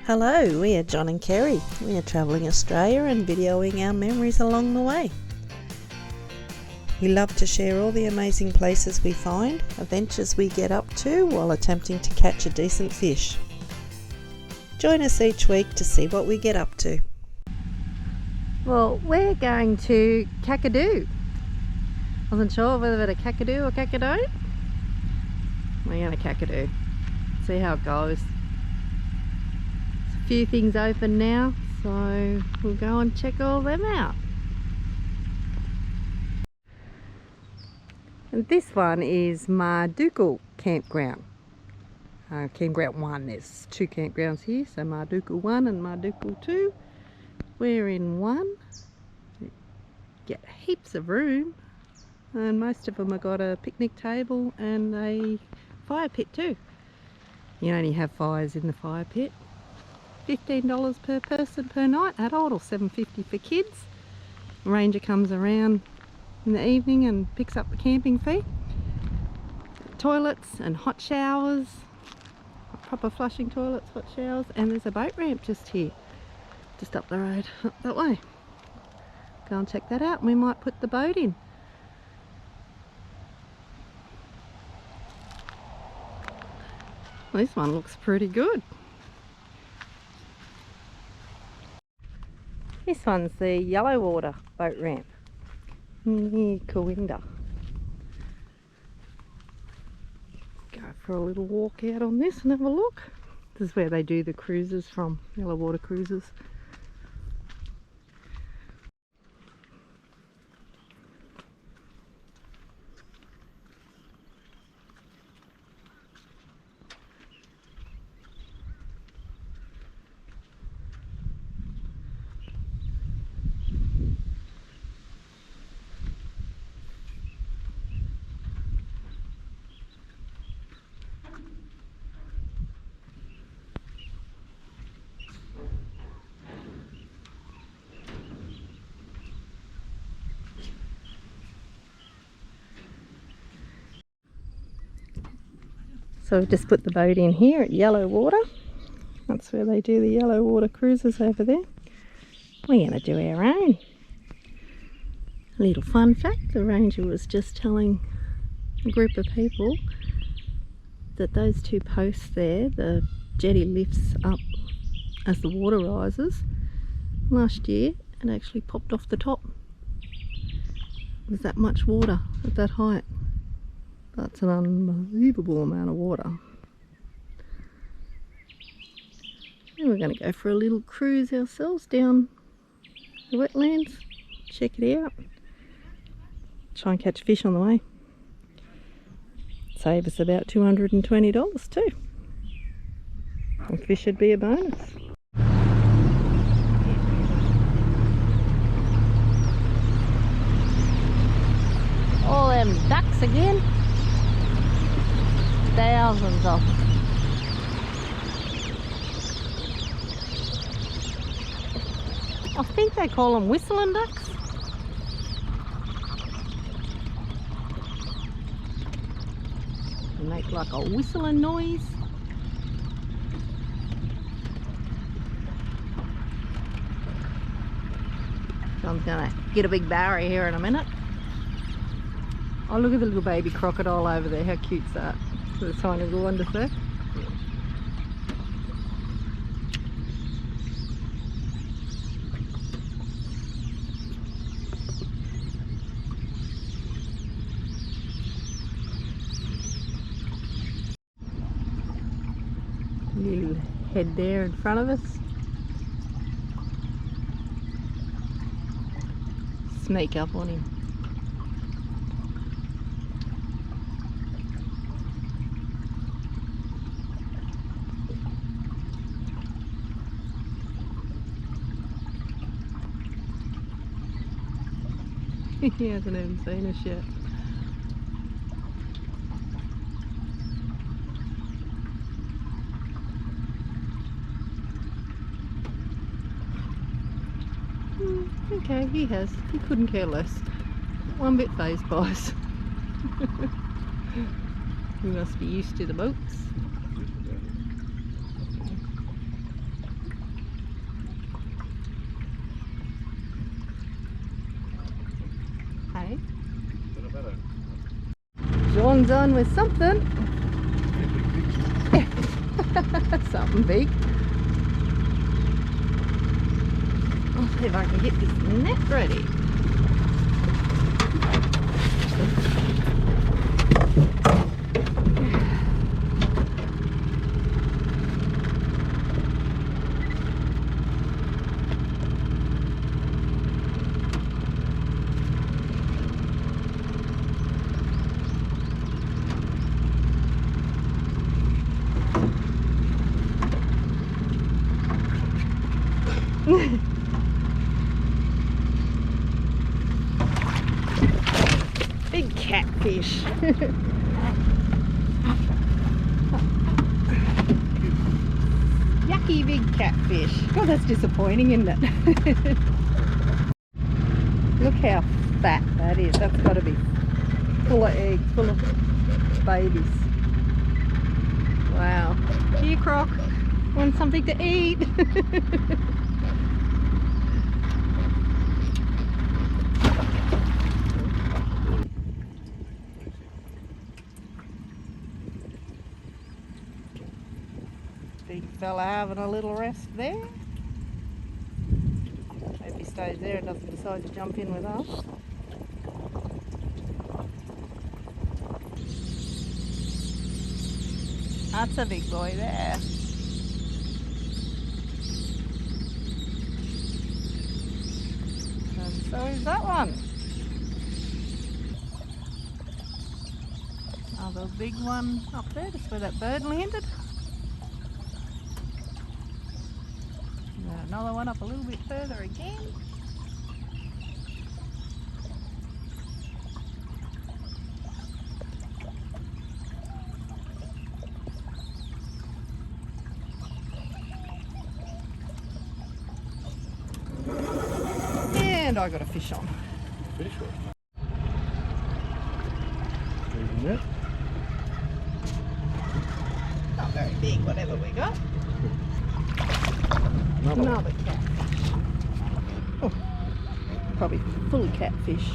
Hello, we are John and Kerry. We are travelling Australia and videoing our memories along the way. We love to share all the amazing places we find, adventures we get up to while attempting to catch a decent fish. Join us each week to see what we get up to. Well, we're going to Kakadu. Wasn't sure whether it's a Kakadu or Kakadu. We're going to Kakadu. See how it goes. There's a few things open now, so we'll go and check all them out. And this one is Mardukal Campground. Campground 1, there's two campgrounds here, so Mardukal 1 and Mardukal 2. We're in 1. Get heaps of room, and most of them have got a picnic table and a fire pit too. You only have fires in the fire pit. $15 per person per night, adult, or $7.50 for kids. The ranger comes around in the evening and picks up the camping fee. Toilets and hot showers, proper flushing toilets, hot showers, and there's a boat ramp just here, just up the road, up that way. Go and check that out, and we might put the boat in. This one looks pretty good. This one's the yellow water boat ramp near Kawinda. Go for a little walk out on this and have a look. This is where they do the cruises from, yellow water cruises. So we've just put the boat in here at Yellow Water. That's where they do the yellow water cruises over there. We're going to do our own. A little fun fact, the ranger was just telling a group of people that those two posts there, the jetty lifts up as the water rises. Last year it actually popped off the top. There's that much water at that height. That's an unbelievable amount of water. And we're going to go for a little cruise ourselves down the wetlands, check it out, try and catch fish on the way. Save us about $220 too. And fish should be a bonus. All them ducks again. Thousands of them. I think they call them whistling ducks. They make like a whistling noise. So I'm gonna get a big barrier here in a minute. Oh, look at the little baby crocodile over there. How cute's that? The tiny little one just there. Little head there in front of us. Sneak up on him. He hasn't even seen us yet. Okay, he has. He couldn't care less. One bit phased by us. He must be used to the boats. prongs on with something. Something big. I'll see if I can get this net ready. Big catfish. Yucky big catfish. God, that's disappointing, isn't it? Look how fat that is. That's got to be full of eggs, full of babies. Wow. Here, Croc. Want something to eat? Big fella having a little rest there. Hope he stays there and doesn't decide to jump in with us. That's a big boy there. And so is that one. Another big one up there, just where that bird landed. And another one up a little bit further again. And I got a fish on. Fish on? Isn't it? Not very big, whatever we got. Another catfish. Oh, probably fully catfish.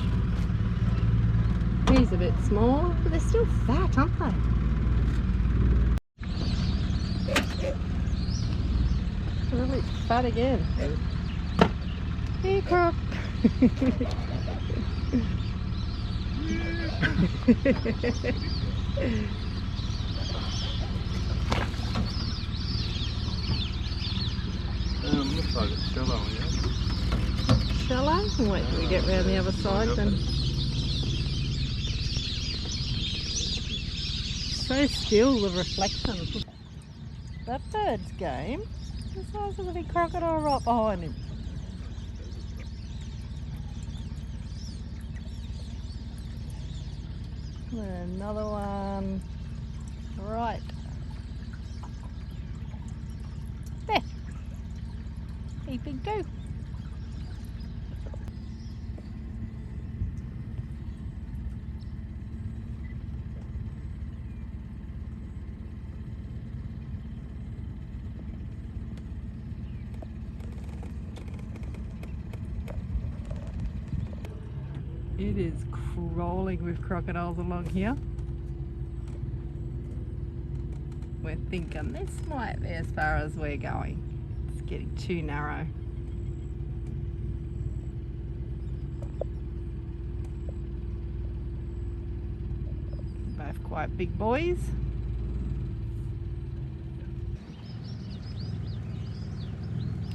He's a bit smaller, but they're still fat, aren't they? A little bit fat again. Hey, Croc. Looks like it's shallow, yeah. Shallow? Wait till we get round the other side then. So still, the reflection. That bird's game. The size of the big crocodile right behind him. Another one right there. Hey, big go. It is crawling with crocodiles along here. We're thinking this might be as far as we're going. It's getting too narrow. Both quite big boys.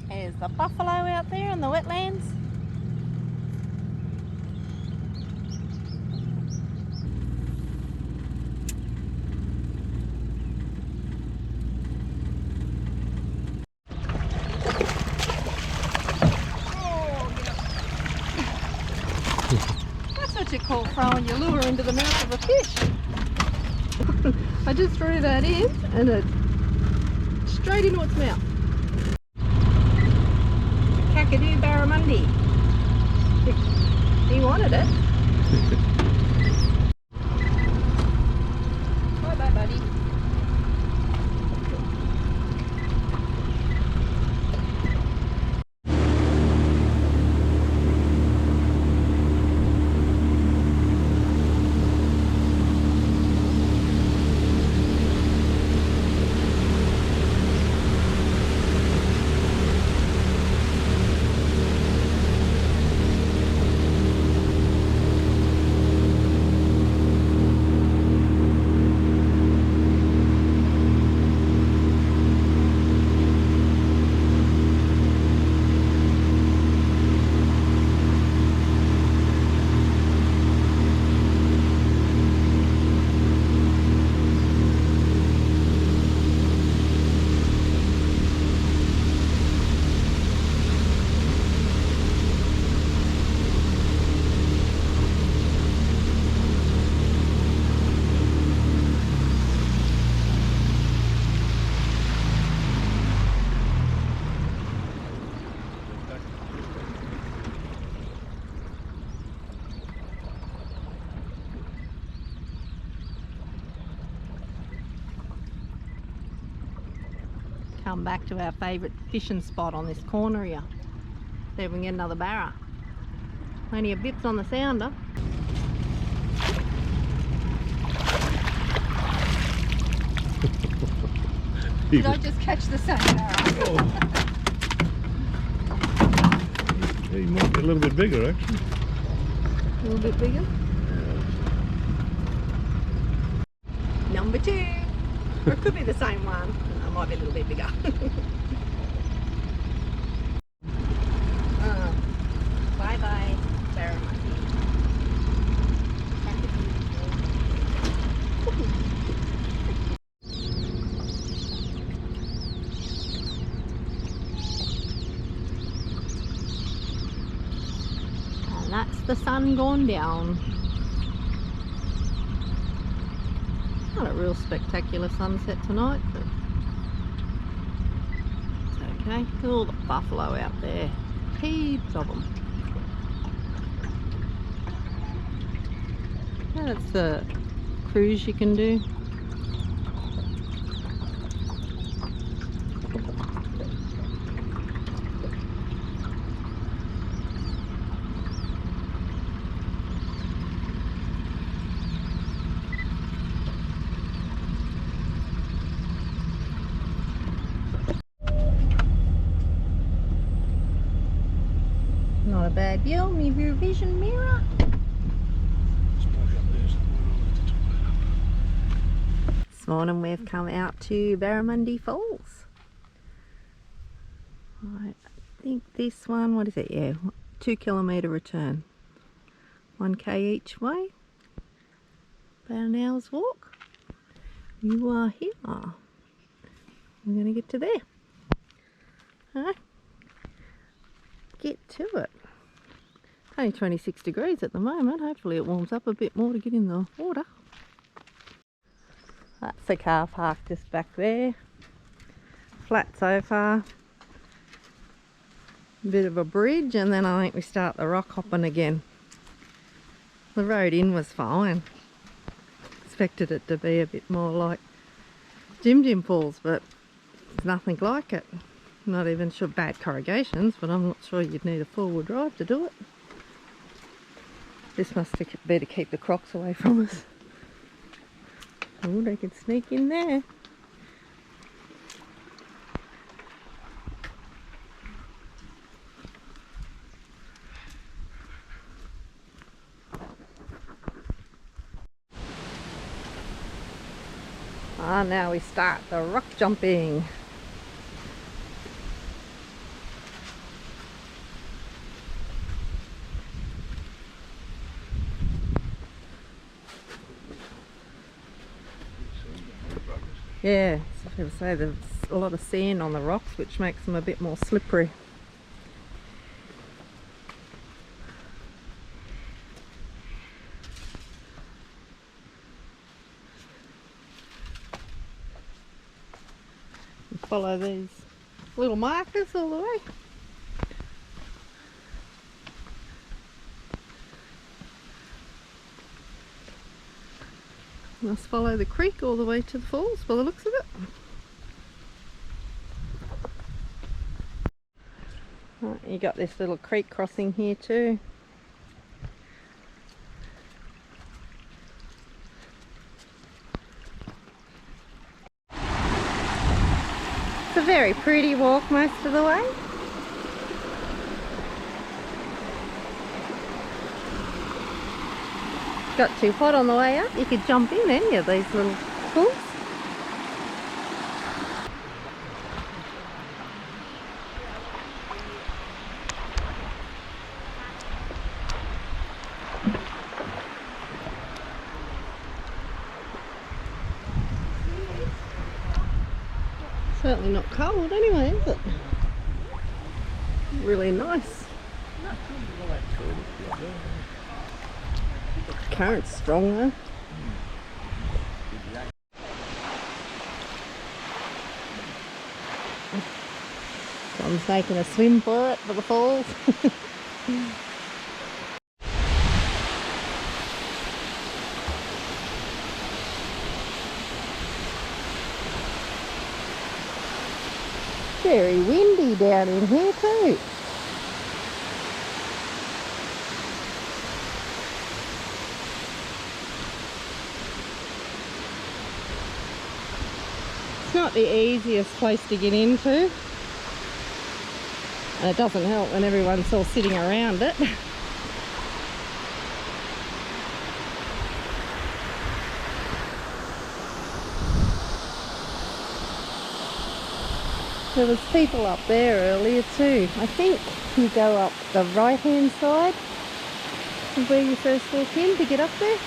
There's the buffalo out there in the wetlands. What you call throwing your lure into the mouth of a fish. I just threw that in and it straight into its mouth. Kakadu Barramundi. He wanted it. Bye bye, buddy. come back to our favourite fishing spot on this corner here. See if we can get another barra. Only a bit's on the sounder. Did I just catch the same barra? He might be a little bit bigger, actually. A little bit bigger? Number 2. Or it could be the same one. It might be a little bit bigger. Bye-bye, Barramundi. And that's the sun gone down. Not a real spectacular sunset tonight, but it's okay. Look at all the buffalo out there. Heaps of them. That's the cruise you can do. Not a bad view. My rear vision mirror. This morning we've come out to Barramundi Falls. I think this one, what is it? Yeah, 2 kilometre return. 1k each way. About an hour's walk. You are here. We're going to get to there. Alright. Get to it. It's only 26 degrees at the moment. Hopefully it warms up a bit more to get in the water. That's the car park just back there. Flat so far. Bit of a bridge, and then I think we start the rock hopping again. The road in was fine. Expected it to be a bit more like Jim Falls, but it's nothing like it. Not even sure, bad corrugations, but I'm not sure you'd need a 4-wheel drive to do it. This must be to keep the crocs away from us. Oh, they can sneak in there. Now we start the rock jumping. Yeah, so people say there's a lot of sand on the rocks, which makes them a bit more slippery. And follow these little markers all the way. Must follow the creek all the way to the falls by the looks of it. Right, you got this little creek crossing here too. It's a very pretty walk most of the way. Got too hot on the way up, you could jump in any of these little pools. Certainly not cold anyway, is it? Really nice. Current's strong though. Someone's making a swim for it, for the falls. very windy down in here too. It's not the easiest place to get into, and it doesn't help when everyone's all sitting around it. There was people up there earlier too. I think you go up the right hand side of where you first walk in to get up there.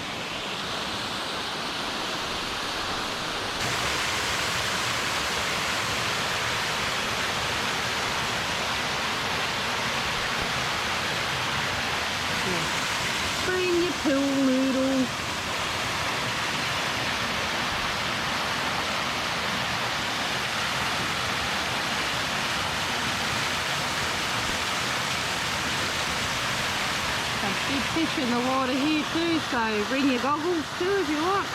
Bring your pool noodles. Big fish in the water here too, so bring your goggles too if you want.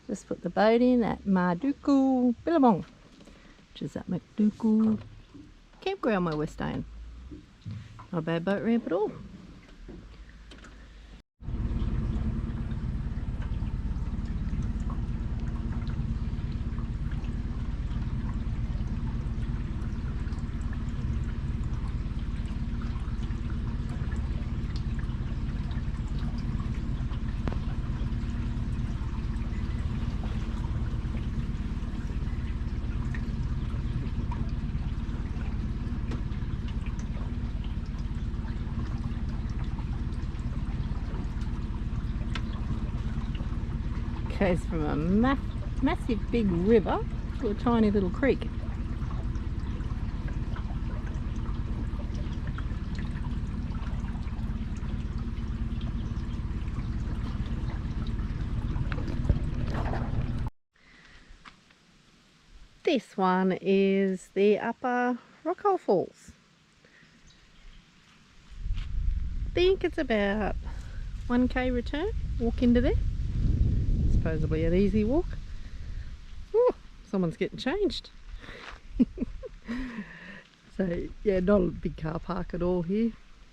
Just put the boat in at Mardukal Billabong, which is at Mardukul Campground where we're staying. Not a bad boat ramp at all. Goes from a massive big river to a tiny little creek. This one is the upper Rockhole Falls. I think it's about 1k return, walk into there. Supposedly an easy walk. Ooh, someone's getting changed. So yeah, not a big car park at all here,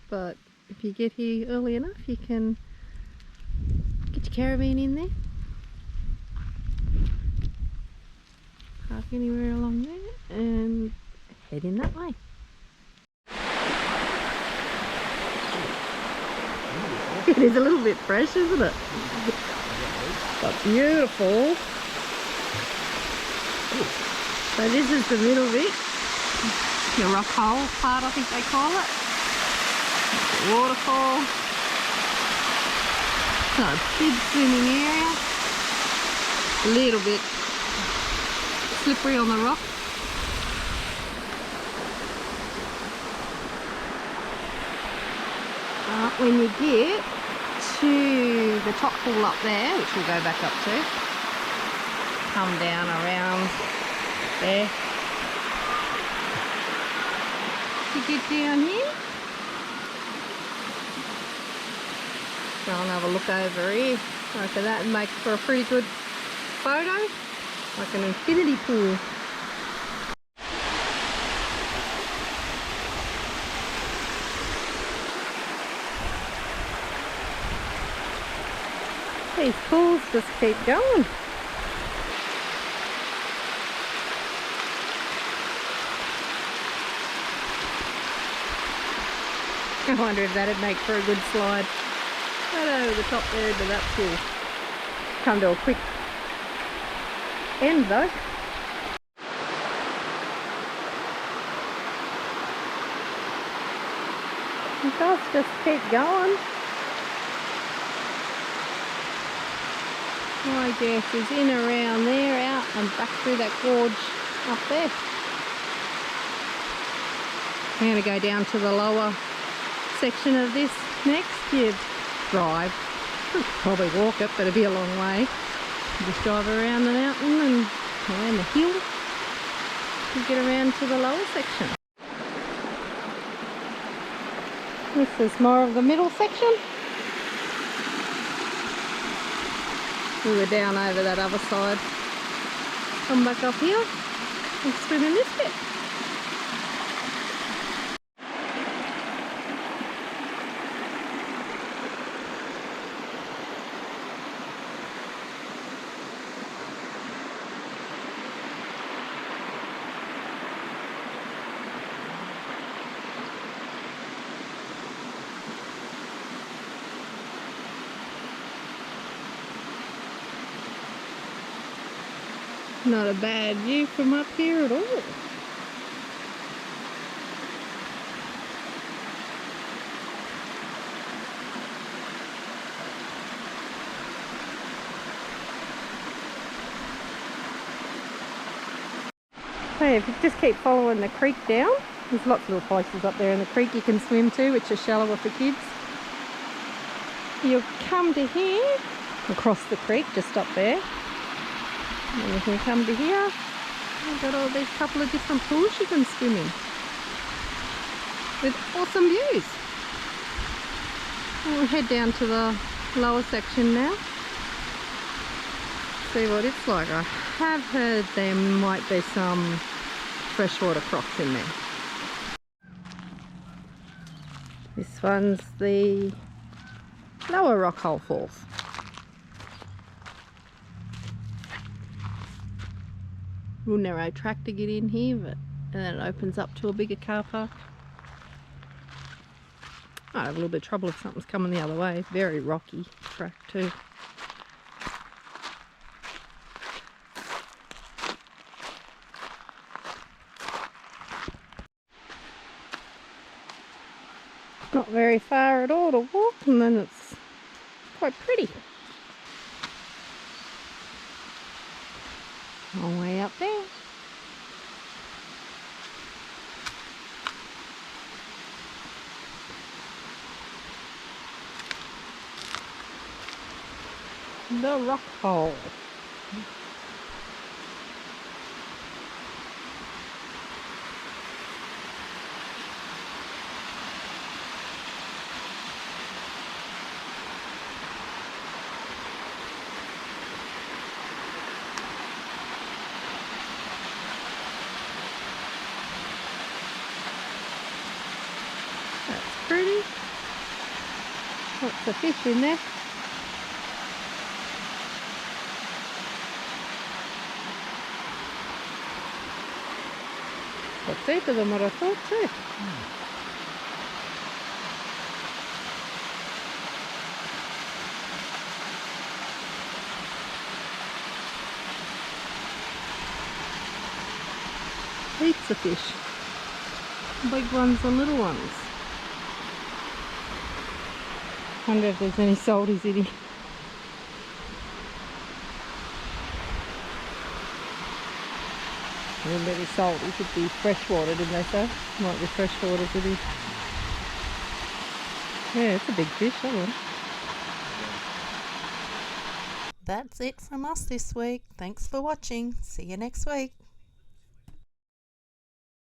but if you get here early enough you can get your caravan in there, park anywhere along there and head in that way. It is a little bit fresh, isn't it? But beautiful. So this is the middle bit, the Rockhole part I think they call it. Waterfall. So a big swimming area. A little bit slippery on the rock. When you get to the top pool up there, which we'll go back up to, come down around there. To get down here, go and have a look over here. I reckon that would make for a pretty good photo, like an infinity pool. These pools just keep going. I wonder if that'd make for a good slide. Right over the top there, but that will come to a quick end though. It does just keep going. My guess is in around there, out and back through that gorge up there. I'm going to go down to the lower section of this next. You drive, probably walk it, but it'll be a long way. Just drive around the mountain and around the hill to get around to the lower section. This is more of the middle section. We were down over that other side. Come back up here and swim in this bit. Not a bad view from up here at all. Hey, if you just keep following the creek down, there's lots of little places up there in the creek you can swim to, which are shallower for kids. You'll come to here, across the creek, just up there. And you can come to here. We've got all these couple of different pools you can swim in with awesome views. We'll head down to the lower section now. See what it's like. I have heard there might be some freshwater crocs in there. This one's the lower Rockhole Falls. Real narrow track to get in here, but and then it opens up to a bigger car park. I have a little bit of trouble if something's coming the other way. Very rocky track too. Not very far at all to walk, and then it's quite pretty. Long way up there. The Rockhole. Pretty. Lots of fish in there. Got deeper than what I thought too. Heaps of fish. Big ones and little ones. Wonder if there's any salties in here. Wouldn't be salty, it should be freshwater, didn't they say? Might be freshwater to be. Yeah, it's a big fish, that one. That's it from us this week. Thanks for watching. See you next week.